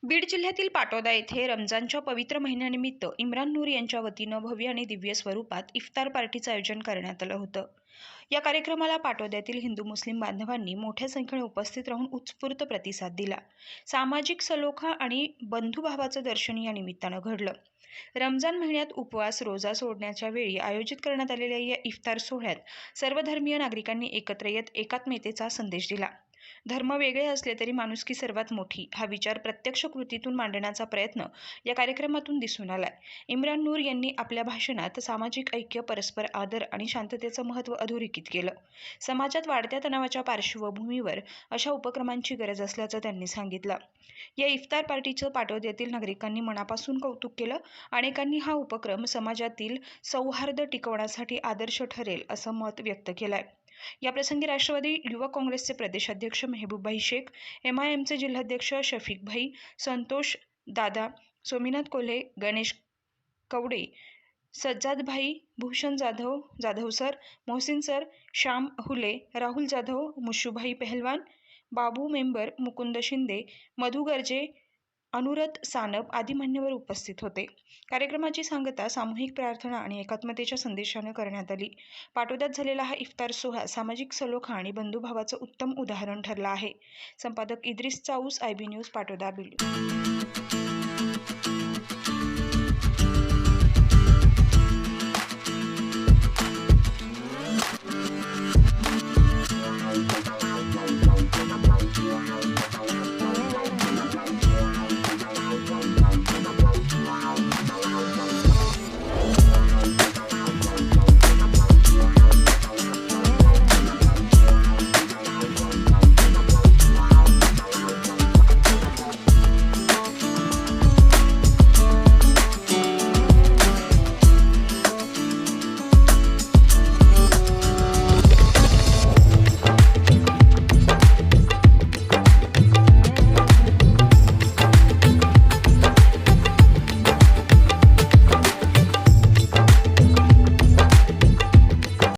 बीड जिल्ह्यातील पाटोदा येथे रमजानच्या पवित्र महिन्यानिमित्त इम्रान नूर यांच्या वतीनं भव्य आणि दिव्य स्वरूपात इफ्तार पार्टीचं आयोजन करण्यात आलं होतं. या कार्यक्रमाला पाटोद्यातील हिंदू मुस्लिम बांधवांनी मोठ्या संख्येने उपस्थित राहून उत्स्फूर्त प्रतिसाद दिला. सामाजिक सलोखा आणि बंधुभावाचं दर्शन या निमित्तानं घडलं. रमजान महिन्यात उपवास रोजा सोडण्याच्या वेळी आयोजित करण्यात आलेल्या या इफ्तार सोहळ्यात सर्व धर्मीय नागरिकांनी एकत्र येत एकात्मतेचा संदेश दिला. धर्म वेगळे असले तरी माणुसकी सर्वात मोठी हा विचार प्रत्यक्ष कृतीतून मांडण्याचा प्रयत्न या कार्यक्रमातून दिसून आलाय. इम्रान नूर यांनी आपल्या भाषणात सामाजिक ऐक्य, परस्पर आदर आणि शांततेचं महत्त्व अधोरेखित केलं. समाजात वाढत्या तणावाच्या पार्श्वभूमीवर अशा उपक्रमांची गरज असल्याचं त्यांनी सांगितलं. या इफ्तार पार्टीचं पाटोद्यातील नागरिकांनी मनापासून कौतुक केलं. अनेकांनी हा उपक्रम समाजातील सौहार्द टिकवण्यासाठी आदर्श ठरेल असं मत व्यक्त केलंय. याप्रसंगी राष्ट्रवादी युवक काँग्रेसचे प्रदेशाध्यक्ष मेहबूबभाई शेख, MIMचे जिल्हाध्यक्ष शफिकभाई, संतोष दादा, सोमीनाथ कोल्हे, गणेश कवडे, सज्जादभाई, भूषण जाधव, जाधव सर, मोहसिन सर, श्याम हुले, राहुल जाधव, मुशूभाई पहलवान, बाबू मेंबर, मुकुंद शिंदे, मधु गर्जे, अनुरत सानप आदी मान्यवर उपस्थित होते. कार्यक्रमाची सांगता सामूहिक प्रार्थना आणि एकात्मतेच्या संदेशाने करण्यात आली. पाटोद्यात झालेला हा इफ्तार सोहळा सामाजिक सलोखा आणि बंधुभावाचं उत्तम उदाहरण ठरला आहे. संपादक इद्रिस चाऊस, IB न्यूज, पाटोदा, बीड.